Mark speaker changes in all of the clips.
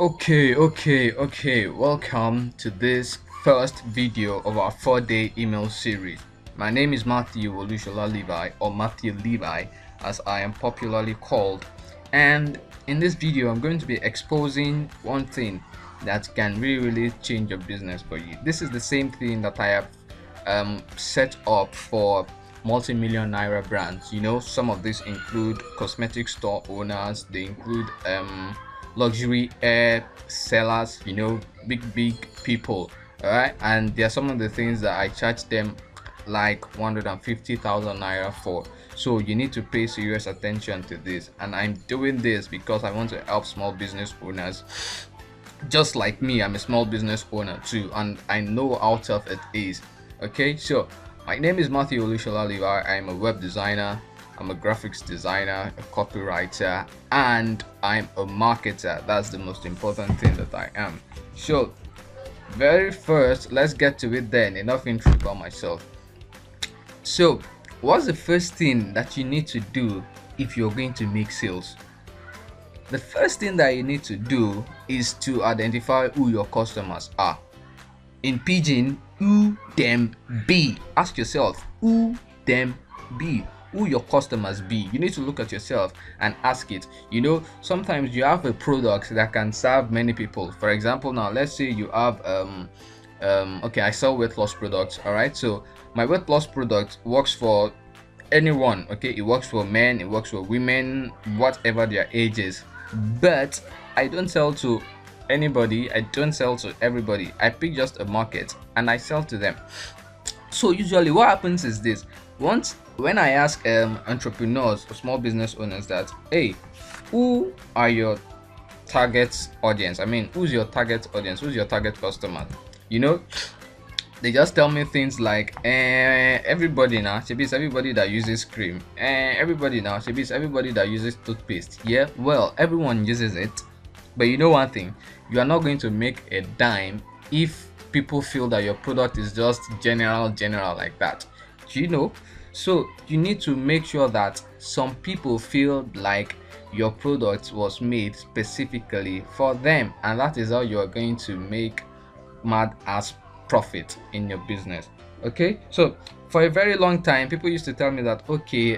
Speaker 1: Okay. Welcome to this first video of our 4-day email series. My name is Matthew Olushola Levi, or Matthew Levi, as I am popularly called. And in this video, I'm going to be exposing one thing that can really change your business for you. This is the same thing that I have set up for multi-million naira brands. Some of these include cosmetic store owners, they include luxury air sellers, big people. All right, and there are some of the things that I charge them like 150,000 naira for. So you need to pay serious attention to this, and I'm doing this because I want to help small business owners just like me. I'm a small business owner too, and I know how tough it is. Okay, so my name is Matthew Olushola Levi. I'm a web designer, I'm a graphics designer, a copywriter, and I'm a marketer. That's the most important thing that I am. So, very first, let's get to it then. Enough intro about myself. So, what's the first thing that you need to do if you're going to make sales? The first thing that you need to do is to identify who your customers are. In pidgin, who them be. Ask yourself who them be, who your customers be. You need to look at yourself and ask it. Sometimes you have a product that can serve many people. For example, now let's say you have okay, I sell weight loss products. All right, so my weight loss product works for anyone. Okay, it works for men, it works for women, whatever their age is. But I don't sell to anybody, I don't sell to everybody. I pick just a market and I sell to them. So usually what happens is this: once when I ask entrepreneurs or small business owners that, hey, who are your target audience? I mean, who's your target audience? Who's your target customer? You know, they just tell me things like everybody now, shebi it's everybody that uses cream, everybody now, shebi it's everybody that uses toothpaste. Yeah, well, everyone uses it, but you know one thing, you are not going to make a dime if people feel that your product is just general like that. So you need to make sure that some people feel like your product was made specifically for them, and that is how you are going to make mad ass profit in your business. Okay, so for a very long time people used to tell me that, okay,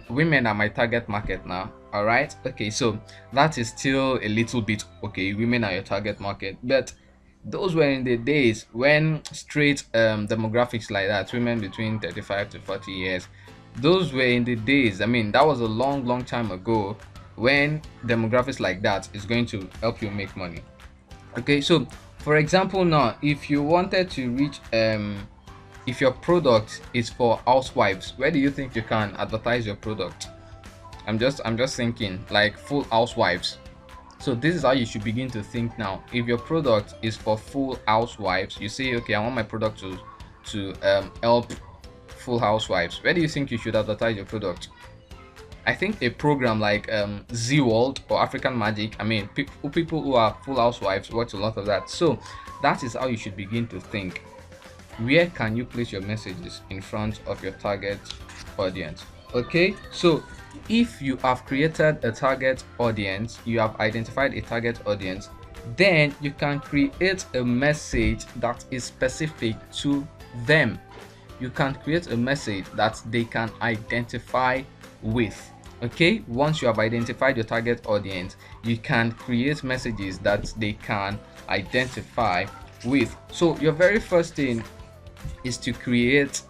Speaker 1: women are my target market now. All right, okay, so that is still a little bit okay, women are your target market, but those were in the days when straight demographics like that, women between 35 to 40 years, those were in the days. I mean, that was a long time ago, when demographics like that is going to help you make money. Okay, so for example, now if you wanted to reach if your product is for housewives, where do you think you can advertise your product? I'm just thinking like full housewives. So this is how you should begin to think now. If your product is for full housewives, you say, okay, I want my product to help full housewives. Where do you think you should advertise your product? I think a program like Z World or African Magic. I mean, people who are full housewives watch a lot of that. So that is how you should begin to think. Where can you place your messages in front of your target audience? Okay, so if you have created a target audience, you have identified a target audience, then you can create a message that is specific to them. You can create a message that they can identify with. Okay, once you have identified your target audience, you can create messages that they can identify with. So your very first thing is to create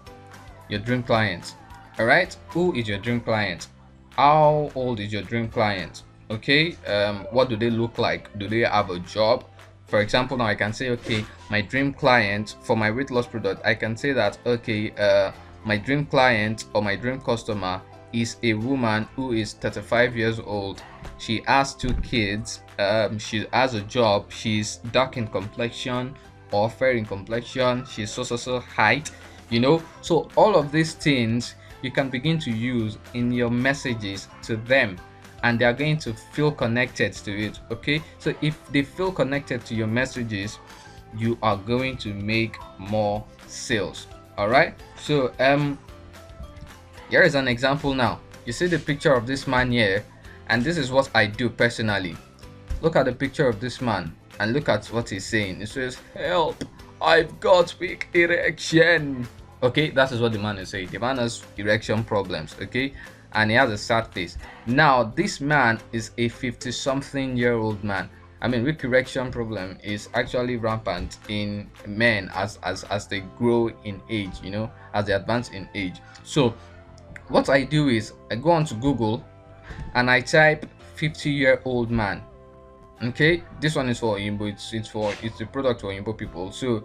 Speaker 1: your dream client. All right, who is your dream client? How old is your dream client? Okay, what do they look like? Do they have a job? For example, now I can say, okay, my dream client for my weight loss product, I can say that, okay, my dream client or my dream customer is a woman who is 35 years old. She has 2 kids, she has a job, she's dark in complexion or fair in complexion, she's so height. So all of these things you can begin to use in your messages to them, and they are going to feel connected to it. Okay, so if they feel connected to your messages, you are going to make more sales. All right, so here is an example. Now you see the picture of this man here, and this is what I do personally. look at the picture of this man and look at what he's saying. It says, "Help, I've got weak erection." Okay, that is what the man is saying. The man has erection problems, okay, and he has a sad face. Now this man is a 50-something-year-old man. I mean, weak erection problem is actually rampant in men as they grow in age, you know, as they advance in age. So what I do is I go on to Google and I type 50-year-old man. Okay, this one is for Oyinbo. It's a product for Oyinbo people. So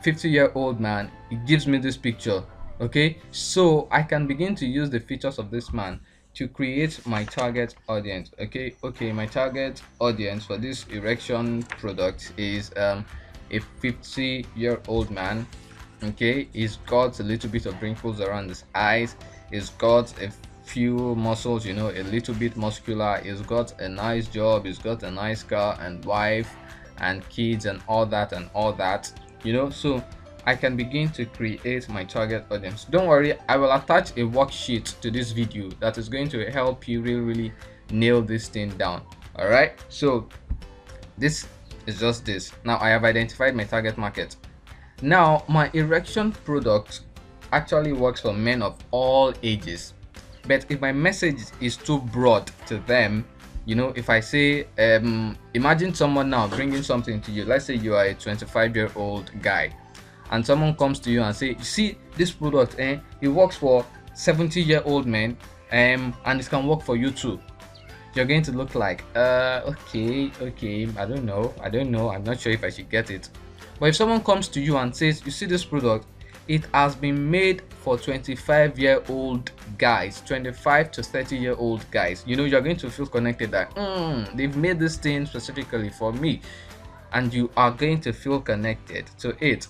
Speaker 1: 50-year-old man, it gives me this picture. Okay, so I can begin to use the features of this man to create my target audience. Okay, my target audience for this erection product is a 50-year-old man. Okay, he's got a little bit of wrinkles around his eyes, he's got a few muscles, you know, a little bit muscular, he's got a nice job, he's got a nice car and wife and kids and all that, you know. So I can begin to create my target audience. Don't worry, I will attach a worksheet to this video that is going to help you really nail this thing down. All right, so this is just this. Now I have identified my target market. Now my erection product actually works for men of all ages, but if my message is too broad to them, you know, if I say imagine someone now bringing something to you. Let's say you are a 25-year-old guy and someone comes to you and say, you see this product, it works for 70-year-old men, and it can work for you too. You're going to look like okay, I don't know, I'm not sure if I should get it. But if someone comes to you and says, you see this product, it has been made for 25-year-old guys, 25 to 30-year-old guys, you know, you're going to feel connected that they've made this thing specifically for me, and you are going to feel connected to it.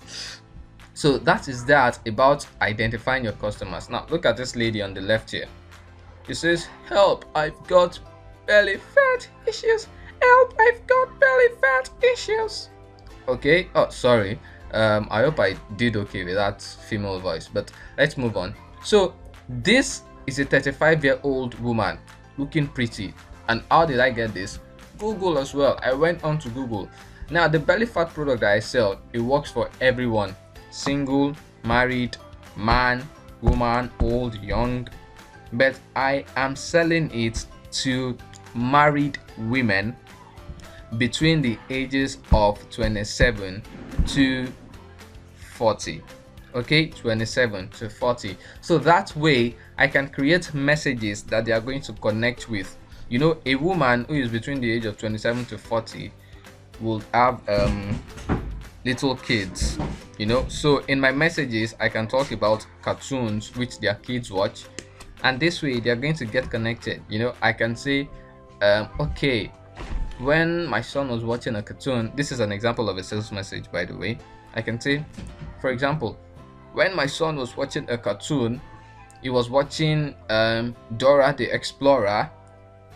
Speaker 1: So that is that about identifying your customers. Now look at this lady on the left here. It says, "Help, I've got belly fat issues. Help, I've got belly fat issues." Okay, oh sorry, I hope I did okay with that female voice, but let's move on. So this is a 35-year-old woman looking pretty. And how did I get this? Google as well. I went on to Google. Now the belly fat product that I sell, it works for everyone: single, married, man, woman, old, young. But I am selling it to married women between the ages of 27 to 40. Okay, 27 to 40. So that way I can create messages that they are going to connect with. You know, a woman who is between the age of 27 to 40 will have little kids, you know. So in my messages I can talk about cartoons which their kids watch, and this way they're going to get connected. You know, I can say okay, when my son was watching a cartoon, this is an example of a sales message, by the way. I can say, for example, when my son was watching a cartoon, he was watching Dora the Explorer,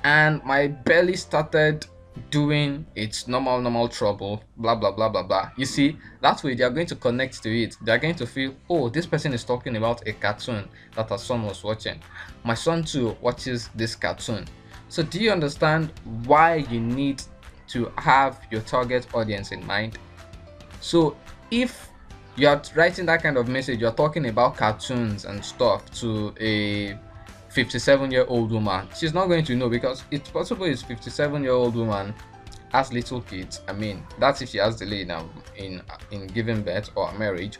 Speaker 1: and my belly started doing its normal trouble, blah blah blah blah blah. You see, that way they are going to connect to it. They are going to feel, oh, this person is talking about a cartoon that our son was watching. My son too watches this cartoon. So do you understand why you need to have your target audience in mind? So if you're writing that kind of message, you're talking about cartoons and stuff to a 57-year-old woman, she's not going to know, because it's possible it's 57-year-old woman has little kids. I mean, that's if she has delay now in giving birth or marriage.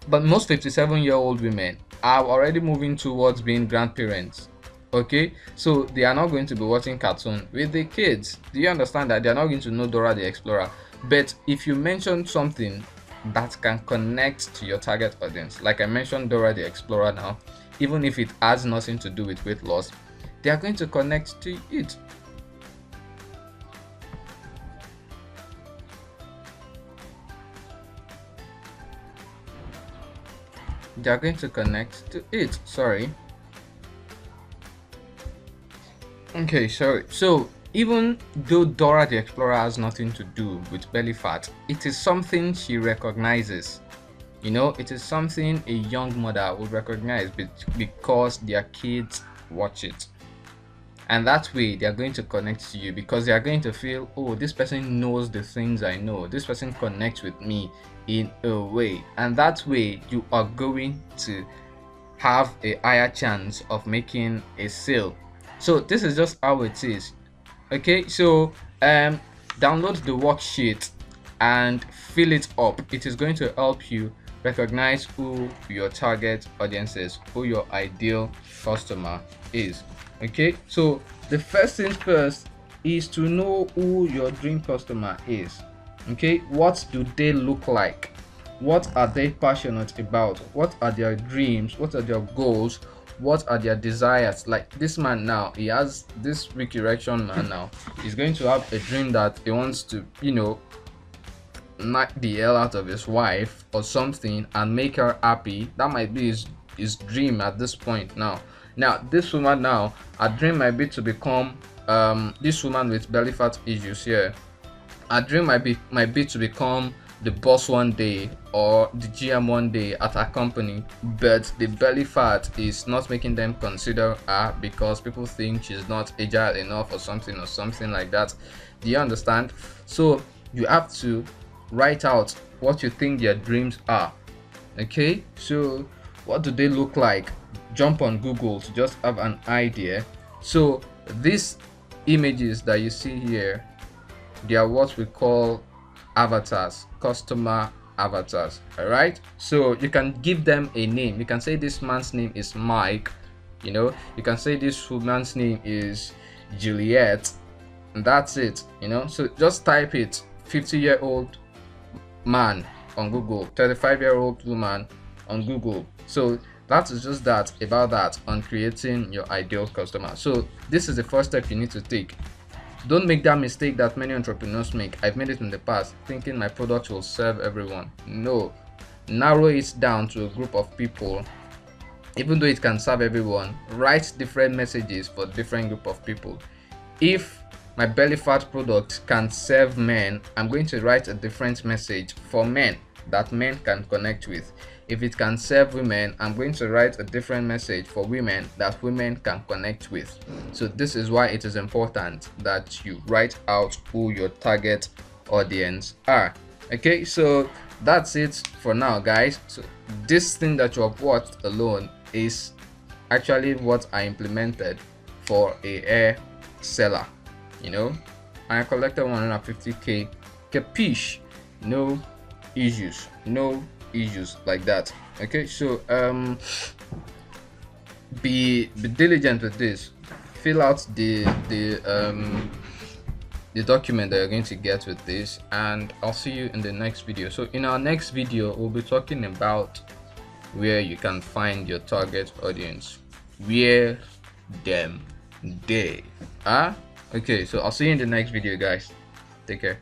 Speaker 1: But most 57-year-old women are already moving towards being grandparents. Okay, so they are not going to be watching cartoon with the kids. Do you understand that? They are not going to know Dora the Explorer. But if you mention something that can connect to your target audience, like I mentioned Dora the Explorer now, even if it has nothing to do with weight loss, they are going to connect to it. They are going to connect to it. Sorry. Okay, sorry. So even though Dora the Explorer has nothing to do with belly fat, it is something she recognizes. You know, it is something a young mother would recognize because their kids watch it. and that way they are going to connect to you because they are going to feel, oh, this person knows the things I know, this person connects with me in a way, and that way you are going to have a higher chance of making a sale. So this is just how it is. Okay, so download the worksheet and fill it up. It is going to help you recognize who your target audience is, who your ideal customer is. Okay, so the first thing first is to know who your dream customer is. Okay, what do they look like? What are they passionate about? What are their dreams? What are their goals? What are their desires? Like this man now, he has this weak erection man now. He's going to have a dream that he wants to, knock the hell out of his wife or something and make her happy. That might be his dream at this point now. Now this woman now, her dream might be to become this woman with belly fat issues here. Her dream might be to become the boss one day or the GM one day at her company, but the belly fat is not making them consider her because people think she's not agile enough or something like that. Do you understand? So you have to write out what you think their dreams are. Okay, so what do they look like? Jump on Google to just have an idea. So these images that you see here, they are what we call avatars, customer avatars. All right, so you can give them a name. You can say this man's name is Mike, you can say this woman's name is Juliet, and that's it. So just type it, 50-year-old man on Google, 35-year-old woman on Google. So that is just that about that on creating your ideal customer. So this is the first step you need to take. Don't make that mistake that many entrepreneurs make. I've made it in the past, thinking my product will serve everyone. No, narrow it down to a group of people. Even though it can serve everyone, write different messages for different group of people. If my belly fat product can serve men, I'm going to write a different message for men that men can connect with. If it can serve women, I'm going to write a different message for women that women can connect with. So this is why it is important that you write out who your target audience are. Okay, so that's it for now, guys. So this thing that you have watched alone is actually what I implemented for a hair seller. I collected 150k. Capiche? No issues like that. Okay, so be diligent with this. Fill out the document that you're going to get with this, and I'll see you in the next video. So in our next video, we'll be talking about where you can find your target audience, where them they are. Okay, so I'll see you in the next video, guys. Take care.